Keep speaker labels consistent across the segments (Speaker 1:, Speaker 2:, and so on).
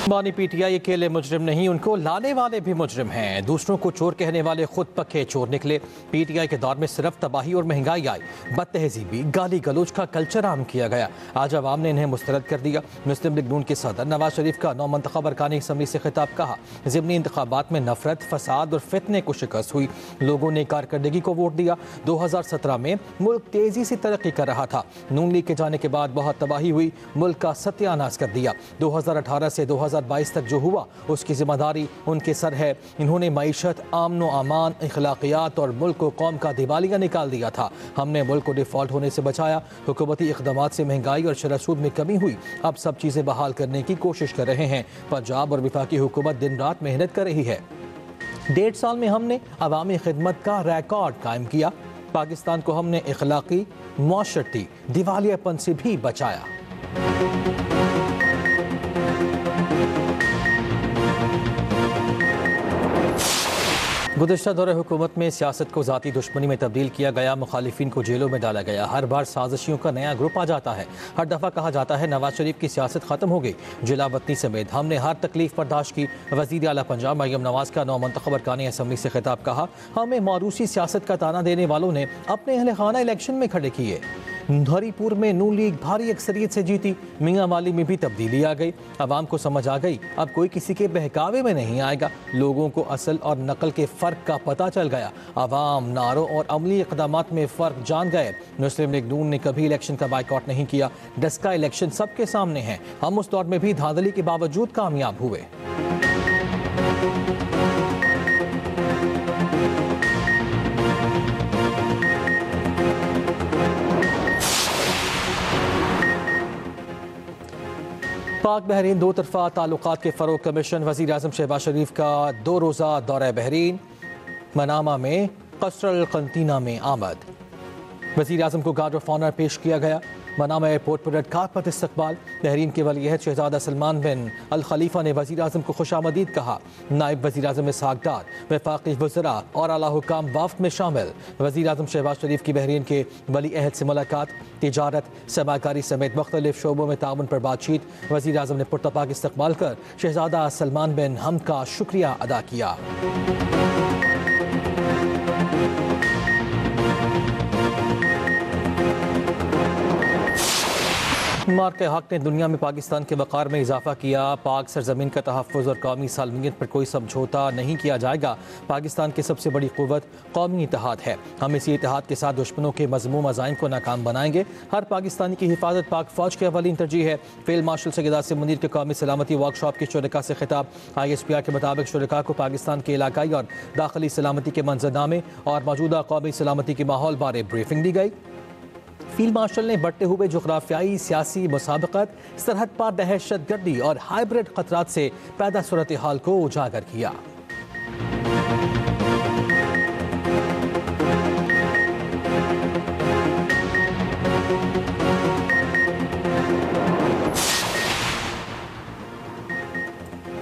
Speaker 1: बानी पीटीआई अकेले मुजरिम नहीं, उनको लाने वाले भी मुजरिम हैं। दूसरों को चोर कहने वाले खुद पक्के चोर निकले। पीटीआई के दौर में सिर्फ तबाही और महंगाई आई, बदतहजीबी गाली गलोच का कल्चर आम किया गया। आज अवाम ने इन्हें मुस्तरद कर दिया। मुस्लिम लीग नून के सदर नवाज शरीफ का नौमंतखब अरकान असम्बली से खिताब, कहा ज़िमनी इंतखाबात में नफरत, फसाद और फितने को शिकस्त हुई, लोगों ने कारकर्दगी को वोट दिया। 2017 में मुल्क तेजी से तरक्की कर रहा था, नून लीग के जाने के बाद बहुत तबाही हुई, मुल्क का सत्यानाश कर दिया। 2018 से 2022 तक जो हुआ उसकी जिम्मेदारी उनके सर है। इन्होंने मईशत, आमन व अमान, अखलाकियात और मुल्क को कौम का दिवालिया निकाल दिया था। हमने मुल्क को डिफॉल्ट होने से बचाया। हुकूमती इक़दामात से महंगाई और शरह सूद में कमी हुई, अब सब चीज़ें बहाल करने की कोशिश कर रहे हैं। पंजाब और वफाकी हुकूमत दिन रात मेहनत कर रही है। 1.5 साल में हमने अवामी खिदमत का रिकॉर्ड कायम किया। पाकिस्तान को हमने इखलाकी, मुआशरती दिवालियापन से भी बचाया। गुज़िश्ता दौरे हुकूमत में सियासत को ज़ाती दुश्मनी में तब्दील किया गया, मुखालिफिन को जेलों में डाला गया। हर बार साजिशियों का नया ग्रुप आ जाता है। हर दफ़ा कहा जाता है नवाज शरीफ की सियासत ख़त्म हो गई। जिला वतनी समेत हमने हर तकलीफ बर्दाश्त की। वज़ीर आला पंजाब मरियम नवाज का नौमंतखब अरकान असम्बली से खिताब, कहा हमें मारूसी सियासत का ताना देने वालों ने अपने अहल खाना इलेक्शन में खड़े किए। हरीपुर में नून लीग भारी अक्सरियत से जीती। मियाँ वाली में भी तब्दीली आ गई। अवाम को समझ आ गई अब कोई किसी के बहकावे में नहीं आएगा। लोगों को असल और नकल के फ़र्क का पता चल गया। अवाम नारों और अमली इक़दामात में फ़र्क जान गए। मुस्लिम लीग नून ने कभी इलेक्शन का बाइकआउट नहीं किया। डस्का इलेक्शन सबके सामने है। हम उस दौर में भी धांधली के बावजूद कामयाब हुए। पाक बहरीन दो तरफा ताल्लुकात के फ़रोग़ कमीशन, वज़ीर आज़म शहबाज शरीफ का 2 रोज़ा दौरा बहरीन। मनामा में क़स्र अल क़ंतीना में आमद। वज़ीर आज़म को गार्ड ऑफ ऑनर पेश किया गया। मनामा एयरपोर्ट पर रेड कारपेट इस्तकबाल। बहरीन के वलीअहद शहज़ादा सलमान बिन अल खलीफा ने वज़ीर आज़म को खुशामदीद कहा। नायब वज़ीर आज़म इसहाक़ डार, वफ़ाक़ी वज़रा और आला हुकाम वफ़द में शामिल। वज़ीर आज़म शहबाज शरीफ की बहरीन के वलीअहद से मुलाकात, तिजारत, सरमाकारी समेत मुख्तलिफ शोबों में ताउन पर बातचीत। वज़ीर आज़म ने पुरतपाक इस्तकबाल कर शहज़ादा सलमान बिन हमद का शुक्रिया अदा किया। मार्क हक ने दुनिया में पाकिस्तान के वक़ार में इजाफा किया। पाक सरजमीन का तहफ़्फ़ुज़ और कौमी सालमियत पर कोई समझौता नहीं किया जाएगा। पाकिस्तान की सबसे बड़ी क़ुव्वत कौमी इत्तेहाद है। हम इसी इत्तेहाद के साथ दुश्मनों के मज़मूम अज़ाइम को नाकाम बनाएंगे। हर पाकिस्तानी की हिफाजत पाक फ़ौज की अव्वलीन तरजीह है। फील्ड मार्शल सैयद आसिम मुनीर के कौमी सलामती वर्कशॉप के शुरका से खिताब। ISPR के मुताबिक शुरका को पाकिस्तान के इलाकाई और दाखिली सलामती के मंजरनामे और मौजूदा कौमी सलामती के माहौल बारे ब्रीफिंग दी गई। फील्ड मार्शल ने बढ़ते हुए जोग्राफियाई सियासी मुसाबकत, सरहद पार दहशत गर्दी और हाइब्रिड खतरात से पैदा सूरत हाल को उजागर किया।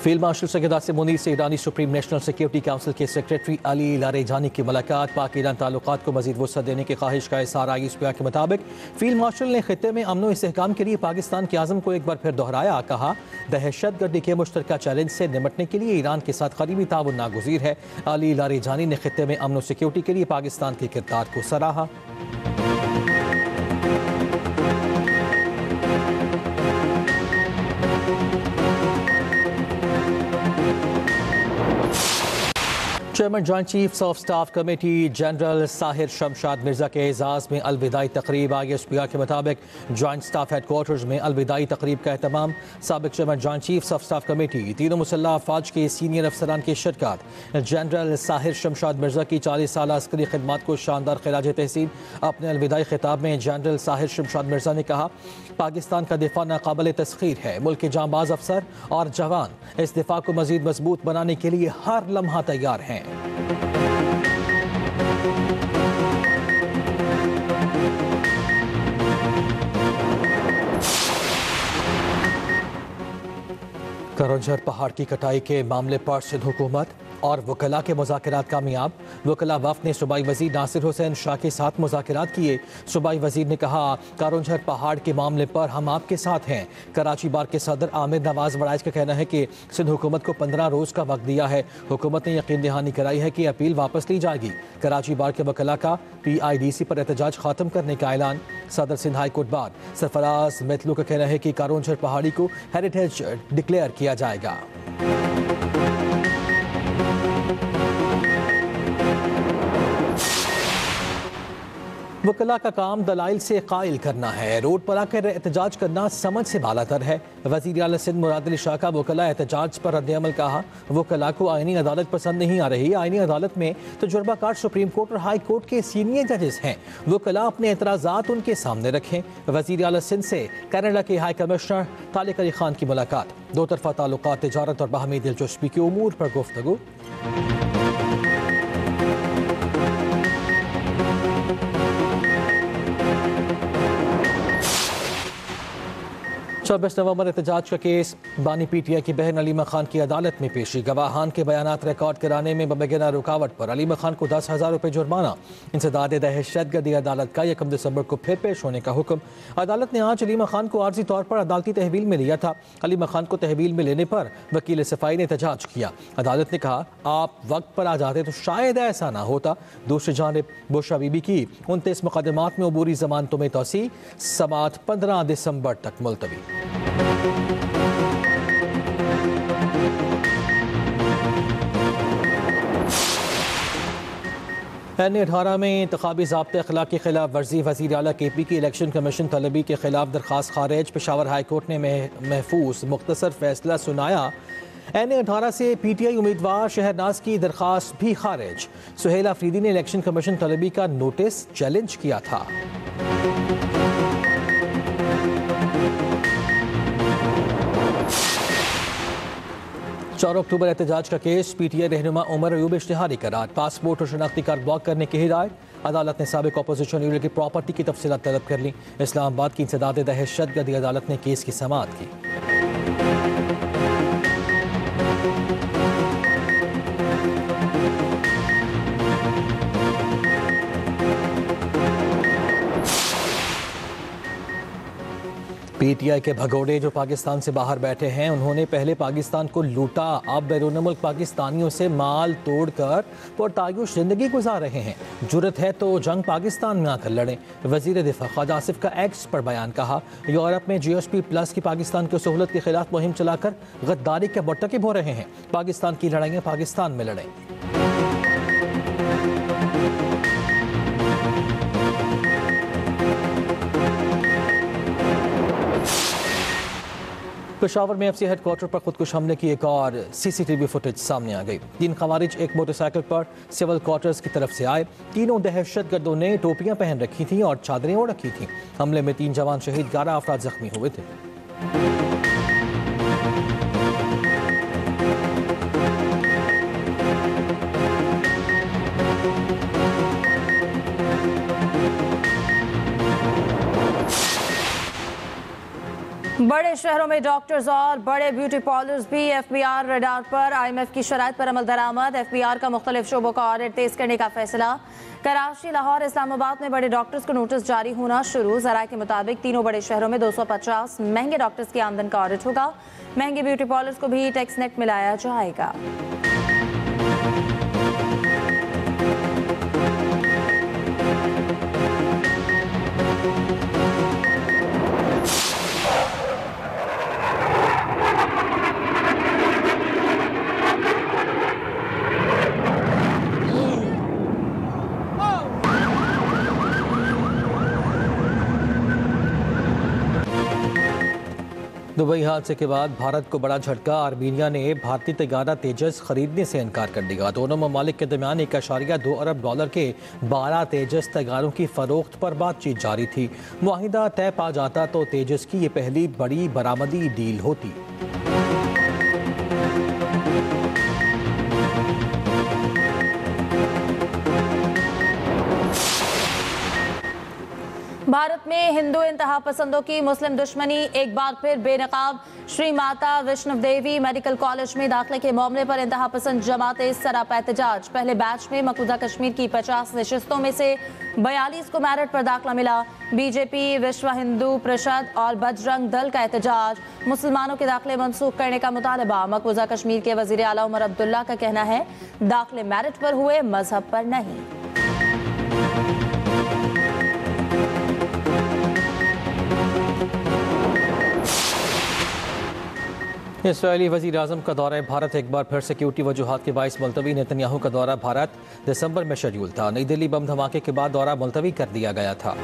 Speaker 1: फील्ड मार्शल सैयद आसिम मुनीर से ईरानी सुप्रीम नेशनल सिक्योरिटी काउंसिल के सेक्रेटरी अली लारेजानी की मुलाकात। पाक ईरान ताल्लुकात को मजीद वुसअत देने की ख्वाहिश का इज़हार। ISPR के मुताबिक फील्ड मार्शल ने खित्ते में अमन व इस्तेहकाम के लिए पाकिस्तान के आज़म को एक बार फिर दोहराया। कहा दहशत गर्दी के मुश्तरका चैलेंज से निपटने के लिए ईरान के साथ करीबी ताउन नागुज़ीर है। अली लारेजानी ने खित्ते में अमन व सिक्योरिटी के लिए पाकिस्तान के किरदार को सराहा। Chairman joint chiefs of staff committee general Sahir Shamshad Mirza के एजाज़ में अलविदाई तकरीब। ISPR के मुताबिक जॉइंट स्टाफ हेडक्वार्टर्स में अलविदाई तकरीब का एहतमाम। साबिक chairman joint chiefs of staff committee, तीनों मुसल्लह अफवाज के सीनियर अफसरान की शिरकत। जनरल साहिर शमशाद मिर्जा की 40 साल अस्करी खिदमत को शानदार खिराज तहसीन। अपने अलविदाई खिताब में जनरल साहिर शमशाद मिर्जा ने कहा पाकिस्तान का दिफा नाकाबिल तस्खीर है। मुल्क के जांबाज अफसर और जवान इस दिफा को मजीद मजबूत बनाने के लिए हर लम्हा तैयार हैं। करंजर पहाड़ की कटाई के मामले पर सिंध हुकूमत और वकला के मुज़ाकरात कामयाब। वकला वफ़द ने सूबाई वज़ीर नासिर हुसैन शाह के साथ मुज़ाकरात किए। सूबाई वज़ीर ने कहा, कारोंझर पहाड़ के मामले पर हम आपके साथ हैं। कराची बार के सदर आमिर नवाज वड़ाइच का कहना है कि सिंध हुकूमत को 15 रोज़ का वक्त दिया है। हुकूमत ने यकीन दहानी कराई है कि अपील वापस ली जाएगी। कराची बार के वकला का PIDC पर एहतजाज ख़त्म करने का ऐलान। सदर Sindh high court bar Sarfaraz मैथलू का कहना है कि कारोंझर पहाड़ी को हेरिटेज डिक्लेयर किया जाएगा। वकला का काम दलाइल से कायल करना है। रोड पर आकर एहतजाज करना समझ से बालातर है। वज़ीर आला सिंध मुराद अली शाह का वकला एहतजाज पर रद्द-ए-अमल कहा। वकला को आईनी अदालत पसंद नहीं आ रही। आईनी अदालत में तजुर्बाकार सुप्रीम कोर्ट और हाई कोर्ट के सीनियर जजेस हैं। वकला अपने एतराज़ात उनके सामने रखें। वज़ीर आला सिंध से कनाडा के हाई कमिश्नर तालिक अली खान की मुलाकात। दो तरफ़ा ताल्लुकात, तिजारत और बाहमी दिलचस्पी के उमूर पर गुफ्तगू। 24 नवंबर एहतजाज का केस। बानी PTI की बहन अलीमा खान की अदालत में पेशी। गवाहान के बयानात रिकॉर्ड कराने में बगैर रुकावट पर अलीमा खान को 10,000 रुपये जुर्माना। इंसदाद दहशतगर्दी अदालत का 1 दिसंबर को फिर पेश होने का हुक्म। अदालत ने आज अलीमा खान को आर्जी तौर पर अदालती तहवील में लिया था। अलीमा खान को तहवील में लेने पर वकील सफाई ने एहतजाज किया। अदालत ने कहा, आप वक्त पर आ जाते तो शायद ऐसा ना होता। दूसरी जानिब बुशरा बीबी की 29 मुकदमात में अबूरी जमानतों में तोसी। समाअत 15 दिसंबर तक मुलतवी। NA-18 में इंतखाबी ज़ाब्ते अखलाक की खिलाफ वर्जी। वज़ीर आला KP की इलेक्शन कमीशन तलबी के खिलाफ दरख्वास्त खारिज। पेशावर हाई कोर्ट ने महफूज मुख्तसर फैसला सुनाया। NA-18 से PTI उम्मीदवार शहरनाज की दरख्वास्त भी खारिज। सुहेल अफरीदी ने इलेक्शन कमीशन तलबी का नोटिस चैलेंज किया था। 4 अक्टूबर एहतजाज का केस। PTI रहनुमा उमर अयूब इश्तिहारी करार। पासपोर्ट और शनाख्ती कार्ड ब्लॉक करने की हिदायत। अदालत ने साबिक अपोजिशन लीडर की प्रॉपर्टी की तफसीलात तलब कर ली। इस्लामाबाद की इंसदाद दहशतगर्दी अदालत ने केस की समाअत की। PTI के भगोड़े जो पाकिस्तान से बाहर बैठे हैं, उन्होंने पहले पाकिस्तान को लूटा, अब बैरून मुल्क पाकिस्तानियों से माल तोड़कर पुरतायुश जिंदगी गुजार रहे हैं। जुर्रत है तो जंग पाकिस्तान में आकर लड़ें। वजीर दिफा ख्वाजा आसिफ का एक्स पर बयान। कहा, यूरोप में GSP+ की पाकिस्तान की सहूलत के खिलाफ मुहिम चलाकर गद्दारी के मुर्तकिब हो रहे हैं। पाकिस्तान की लड़ाइयाँ पाकिस्तान में लड़ें। पेशावर में FC हेडक्वार्टर पर खुदकुश हमले की एक और CCTV फुटेज सामने आ गई। 3 खवारिज एक मोटरसाइकिल पर सिविल क्वार्टर्स की तरफ से आए। तीनों दहशतगर्दों ने टोपियां पहन रखी थीं और चादरें ओढ़ रखी थीं। हमले में 3 जवान शहीद, 11 अफराद जख्मी हुए थे।
Speaker 2: बड़े शहरों में डॉक्टर्स और बड़े ब्यूटी पार्लर्स भी FBR रडार पर। IMF की शराइत पर अमल दरामद। FBR का मुख्तलिफ शोबों का ऑडिट तेज करने का फैसला। कराची, लाहौर, इस्लामाबाद में बड़े डॉक्टर्स को नोटिस जारी होना शुरू। जराये के मुताबिक तीनों बड़े शहरों में 250 महंगे डॉक्टर्स की आमदन का ऑडिट होगा। महंगे ब्यूटी पार्लर्स को भी टैक्स नेट में लाया जाएगा।
Speaker 1: दुबई हादसे के बाद भारत को बड़ा झटका। आर्मीनिया ने भारतीय तैयारा तेजस खरीदने से इनकार कर दिया। दोनों ममालिक के दरमियान $1.2 अरब के 12 तेजस तैयारों की फरोख्त पर बातचीत जारी थी। मुआहिदा तय पा जाता तो तेजस की ये पहली बड़ी बरामदी डील होती।
Speaker 2: भारत में हिंदू इंतहा पसंदों की मुस्लिम दुश्मनी एक बार फिर बेनकाब। श्री माता वैष्णव देवी मेडिकल कॉलेज में दाखिले के मामले पर इंतहा पसंद जमाते सरापा एहतजाज। पहले बैच में मकबूजा कश्मीर की 50 नशिस्तों में से 42 को मेरिट पर दाखिला मिला। बीजेपी, विश्व हिंदू परिषद और बजरंग दल का एहतजाज। मुसलमानों के दाखिले मनसूख करने का मुतालबा। मकबूजा कश्मीर के वजीर आला उमर अब्दुल्ला का कहना है दाखिले मेरिट पर हुए, मजहब पर नहीं।
Speaker 1: इसराइली वज़ीर आज़म का दौरा भारत एक बार फिर सिक्योरिटी वजूहात के बाइस मुलतवी। नेतन्याहू का दौरा भारत दिसंबर में शेड्यूल था। नई दिल्ली बम धमाके के बाद दौरा मुलतवी कर दिया गया था।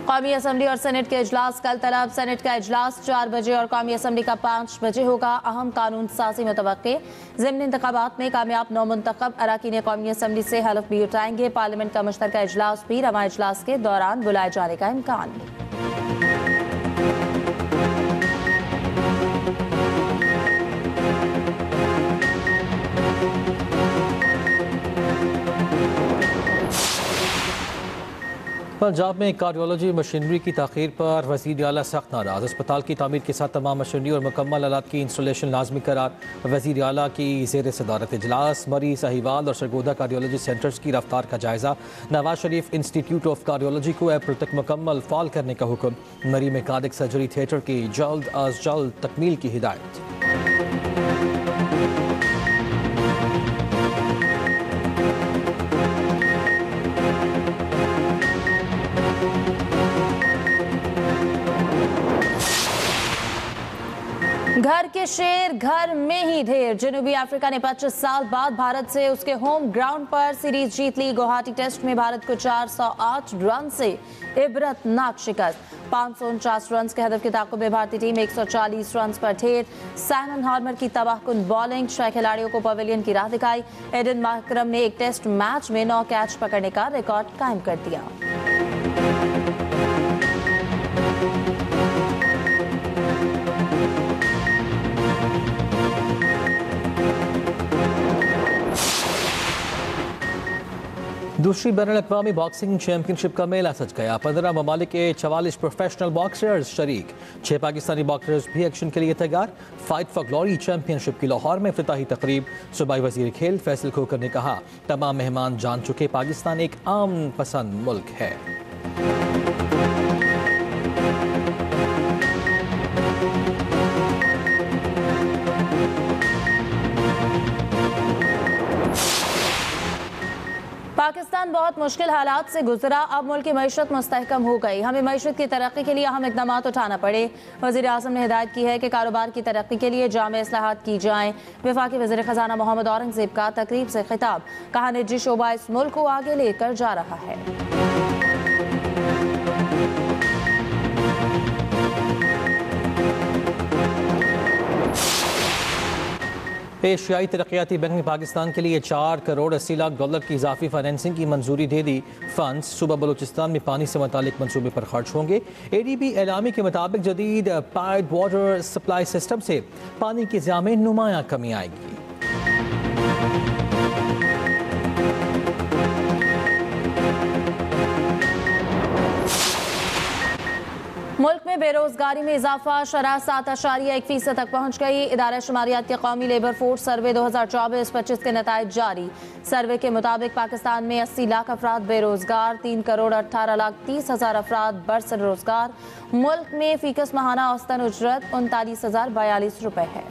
Speaker 2: कौमी असम्बली और सेनेट के इजलास कल तलब। सेनेट का इजलास 4 बजे और कौमी असम्बली का 5 बजे होगा। अहम कानून साजी मुतवक्के। ज़िमनी इंतखाबात में कामयाब नौमुंतखब अराकीन कौमी असम्बली से हलफ भी उठाएंगे। पार्लियामेंट का मुश्तरका इजलास भी रवा इजलास के दौरान बुलाए जाने का इम्कान।
Speaker 1: पंजाब में कार्डियोलॉजी मशीनरी की ताख़ीर पर वज़ीर आला सख्त नाराज़। अस्पताल की तामीर के साथ तमाम मशीनरी और मुकम्मल आलात की इंस्टॉलेशन लाजमी करार। वज़ीर आला की ज़ेर सदारत इजलास। मरी, साहिवाल और सरगोदा कार्डियोलॉजी सेंटर्स की रफ्तार का जायज़ा। Nawaz Sharif institute of cardiology को अप्रैल तक मुकम्मल फ़ाल करने का हुक्म। मरी में कार्डिक सर्जरी थिएटर की जल्द अज जल्द तकमील की हिदायत।
Speaker 2: घर के शेर घर में ही ढेर। जनूबी अफ्रीका ने 25 साल बाद भारत से उसके होम ग्राउंड पर सीरीज जीत ली। गुवाहाटी टेस्ट में भारत को 408 रन से इबरतनाक शिकस्त। 549 रन के हदफ के ताक़ुब में भारतीय टीम 140 रन पर ढेर। साइमन हार्मर की तबाहकुन बॉलिंग 6 खिलाड़ियों को पवेलियन की राह दिखाई। एडन मार्करम ने एक टेस्ट मैच में 9 कैच पकड़ने का रिकॉर्ड कायम कर दिया।
Speaker 1: दूसरी बैनुल-अक़वामी बॉक्सिंग चैंपियनशिप का मेला सज गया। 15 ममालिक के 44 प्रोफेशनल बॉक्सर्स शरीक। 6 पाकिस्तानी बॉक्सर्स भी एक्शन के लिए तैयार। फाइट फॉर ग्लोरी चैंपियनशिप की लाहौर में इफ्तिताही तकरीब। सूबाई वजीर खेल फैसल खोकर ने कहा तमाम मेहमान जान चुके पाकिस्तान एक आम पसंद मुल्क है।
Speaker 2: पाकिस्तान बहुत मुश्किल हालात से गुजरा। अब मुल्क की मईशत मुस्तहकम हो गई। हमें मईशत की तरक्की के लिए अहम इक़दाम उठाना पड़े। वज़ीर आज़म ने हिदायत की है कि कारोबार की तरक्की के लिए जामे इस्लाहात की जाएँ। वफाकी वज़ीर ख़जाना मोहम्मद औरंगज़ेब का तकरीब से खिताब। कहा निजी शोबा इस मुल्क को आगे लेकर जा रहा है।
Speaker 1: एशियाई तरक्याती बैंक ने पाकिस्तान के लिए 4 करोड़ 80 लाख डॉलर की इजाफी फाइनेंसिंग की मंजूरी दे दी। फंड्स सूबा बलूचिस्तान में पानी से मुतालिक मंसूबे पर खर्च होंगे। ADB एलामी के मुताबिक जदीद पाइड वाटर सप्लाई सिस्टम से पानी की ज़िया में नुमायां कमी आएगी।
Speaker 2: मुल्क में बेरोजगारी में इजाफा शरह 7.1% तक पहुँच गई। इदारा शुमारियात के कौमी लेबर फोर्स सर्वे 2024-25 के नताइज जारी। सर्वे के मुताबिक पाकिस्तान में 80 लाख अफराद बेरोजगार, 3 करोड़ 18 लाख 30 हजार अफराद बरसर रोजगार। मुल्क में फीकस माहाना औसतन उजरत 39,042 रुपए है।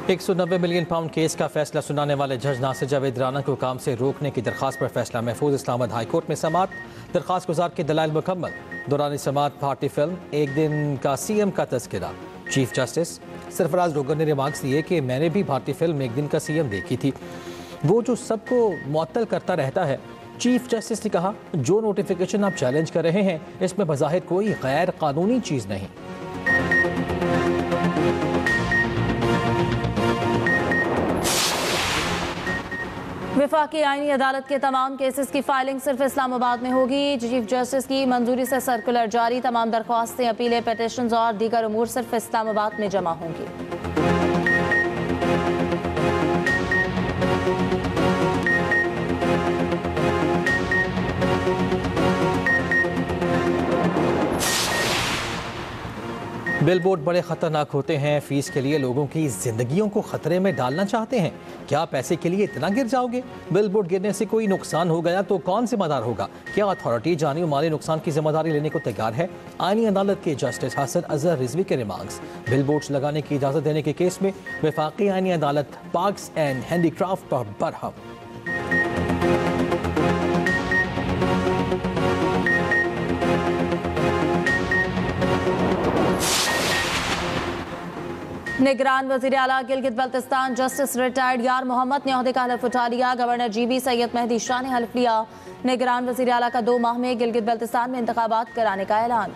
Speaker 1: 190 मिलियन पाउंड केस का फैसला सुनाने वाले जज नासिर जावेद राना को काम से रोकने की दरखास्त पर फैसला। महफूज इस्लामाबाद हाई कोर्ट में समाअत। दरखास्त गुजार के दलाइल मुकम्मल। दौरान समाअत भारतीय फिल्म एक दिन का CM का तज़किरा। चीफ जस्टिस सरफराज रोगर ने रिमार्क्स दिए कि मैंने भी भारतीय फिल्म एक दिन का CM देखी थी, वो जो सबको मुअत्तल करता रहता है। चीफ जस्टिस ने कहा जो नोटिफिकेशन आप चैलेंज कर रहे हैं इसमें बज़ाहिर कोई गैर कानूनी चीज़ नहीं।
Speaker 2: वफाकी आईनी अदालत के तमाम केसेस की फाइलिंग सिर्फ इस्लामाबाद में होगी। चीफ जस्टिस की मंजूरी से सर्कुलर जारी। तमाम दरख्वास्तें, अपीलें, पिटिशंस और दीगर उमूर सिर्फ इस्लामाबाद में जमा होंगी।
Speaker 1: बिलबोर्ड बड़े खतरनाक होते हैं। फीस के लिए लोगों की जिंदगियों को खतरे में डालना चाहते हैं। क्या पैसे के लिए इतना गिर जाओगे? बिलबोर्ड गिरने से कोई नुकसान हो गया तो कौन जिम्मेदार होगा? क्या अथॉरिटी जानी और माली नुकसान की जिम्मेदारी लेने को तैयार है? आईनी अदालत के जस्टिस हसन अजहर रिजवी के रिमार्क्स। बिलबोर्ड्स लगाने की इजाजत देने के केस में वफाकी आईनी अदालत पार्क्स एंड हैंडीक्राफ्ट पर बरहम।
Speaker 2: निगरान वज़ीर आला गिलगित बल्तिस्तान जस्टिस रिटायर्ड यार मोहम्मद ने ओहदे का हल्फ उठा लिया। गवर्नर GB सैयद मेहदी शाह ने हल्फ लिया। निगरान वज़ीर आला का 2 माह में गिलगित बल्तिस्तान में इंतखाबात कराने का ऐलान।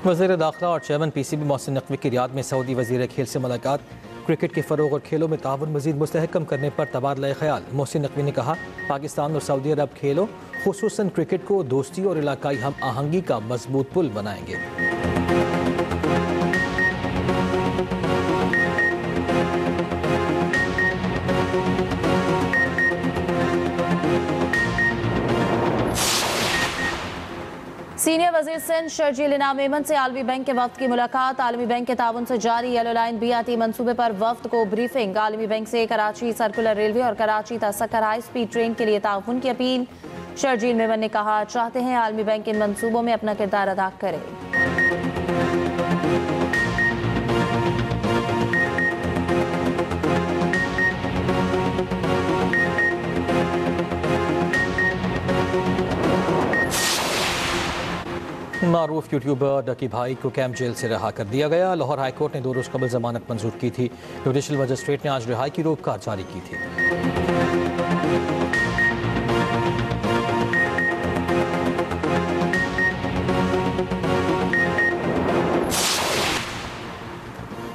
Speaker 1: वज़ीर दाखिला और चेयरमैन PCB मोहसिन नकवी की रियाद में सऊदी वज़ीर खेल से मुलाकात। क्रिकेट के फ़रोग़ और खेलों में ताउन मज़ीद मुस्तहकम करने पर तबादला ख्याल। मोहसिन नकवी ने कहा, पाकिस्तान और सऊदी अरब खेलों खुसूसन क्रिकेट को दोस्ती और इलाकाई हम आहंगी का मजबूत पुल बनाएंगे।
Speaker 2: सीनियर वजीर सिंध शर्जील इनाम मेमन से आलमी बैंक के वफ्द की मुलाकात। आलमी बैंक के ताउन से जारी येलो लाइन BRT मंसूबे पर वफ्द को ब्रीफिंग। आलमी बैंक से कराची सर्कुलर रेलवे और कराची तसक्कर हाई स्पीड ट्रेन के लिए ताउन की अपील। शर्जील मेमन ने कहा, चाहते हैं आलमी बैंक इन मंसूबों में अपना किरदार अदा करे।
Speaker 1: मारूफ यूट्यूबर डकी भाई को कैंप जेल से रिहा कर दिया गया। लाहौर हाई कोर्ट ने 2 रोज़ कबल जमानत मंजूर की थी। जुडिशल मजिस्ट्रेट ने आज रिहाई की रोक जारी की थी।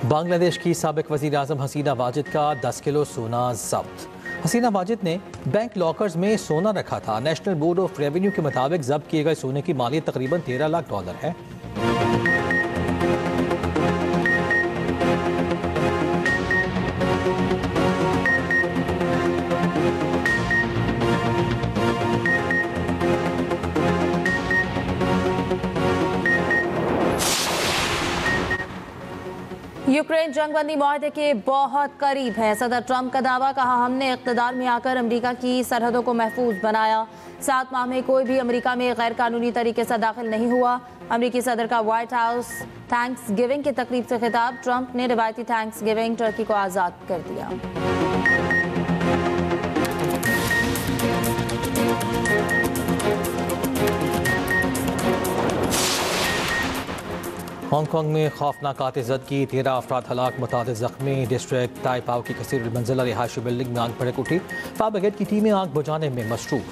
Speaker 1: बांग्लादेश की साबिक वज़ीर आज़म हसीना वाजिद का 10 किलो सोना जब्त। हसीना वाजिद ने बैंक लॉकर्स में सोना रखा था। नेशनल बोर्ड ऑफ रेवेन्यू के मुताबिक जब्त किए गए सोने की मालियत तकरीबन $13 लाख है।
Speaker 2: यूक्रेन जंगबंदी मुआहदे के बहुत करीब है। सदर ट्रंप का दावा, कहा हमने इक़्तिदार में आकर अमेरिका की सरहदों को महफूज बनाया। 7 माह में कोई भी अमेरिका में गैर कानूनी तरीके से दाखिल नहीं हुआ। अमेरिकी सदर का व्हाइट हाउस थैंक्स गिविंग की तकरीब से खिताब। ट्रंप ने रिवायती थैंक्स गिविंग टर्की को आज़ाद कर दिया।
Speaker 1: हांगकांग में खौफनाक आतिशज़द की 13 अफराद हलाक, मुतादिद ज़ख्मी। डिस्ट्रिक्ट ताइपाओ की कसीर मंजिला रिहायशी बिल्डिंग में आग भड़क उठी। फायर ब्रिगेड की टीमें आग बुझाने में मसरूफ।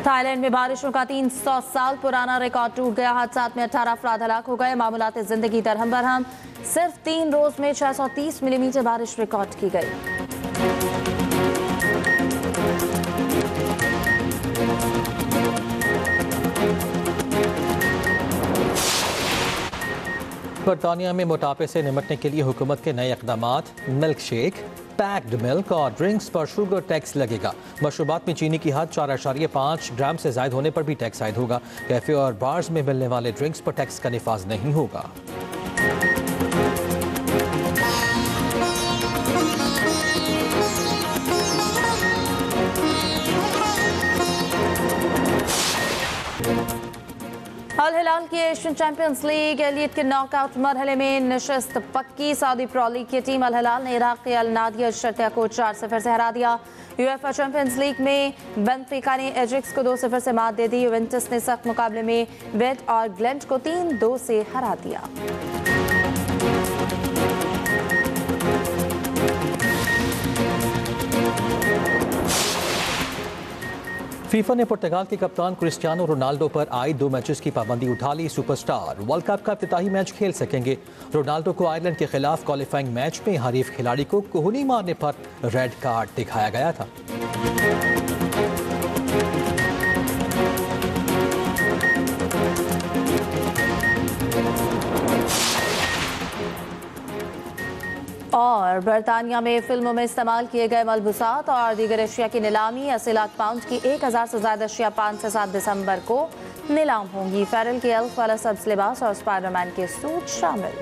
Speaker 2: थाईलैंड में बारिशों का 300 साल पुराना रिकॉर्ड टूट गया। हादसात में 18 अफराद हलाक हो गए। मामूलात जिंदगी दरहम बरहम। सिर्फ 3 रोज में 630 मिलीमीटर बारिश रिकॉर्ड की गई।
Speaker 1: बरतानिया में मोटापे से निपटने के लिए हुकूमत के नए इक़दामात। मिल्क शेक, पैक्ड मिल्क और ड्रिंक्स पर शुगर टैक्स लगेगा। मशरूबात में चीनी की हद 4.5 ग्राम से ज़ायद होने पर भी टैक्स आयद होगा। कैफे और बार्स में मिलने वाले ड्रिंक्स पर टैक्स का निफाज नहीं होगा।
Speaker 2: अल हिलाल की एशियन चैंपियंस लीग एलियट के नॉकआउट मरहले में नशिस्त पक्की। सऊदी प्रो लीग की टीम अल हिलाल ने इराक के अल नादिया शर्तिया को 4-0 से हरा दिया। यूएफए चैंपियंस लीग में बेनफिका ने एजेक्स को 2-0 से मात दे दी। यूवेंटस ने सख्त मुकाबले में वेट और ग्लेंट को 3-2 से हरा दिया।
Speaker 1: फीफा ने पुर्तगाल के कप्तान क्रिस्टियानो रोनाल्डो पर आई 2 मैचेस की पाबंदी उठा ली। सुपरस्टार वर्ल्ड कप का इफ्तिताही मैच खेल सकेंगे। रोनाल्डो को आयरलैंड के खिलाफ क्वालिफाइंग मैच में हरीफ खिलाड़ी को कोहनी मारने पर रेड कार्ड दिखाया गया था।
Speaker 2: और बरतानिया में फिल्मों में इस्तेमाल किए गए मलबूसात और दीगर अशिया की नीलामी 80 लाख पाउंड की 1000 से ज्यादा अशिया 5 से 7 दिसंबर को नीलाम होंगी। फेरल के एल्फ वाला सब्ज लिबास और स्पाइडरमैन के सूट शामिल।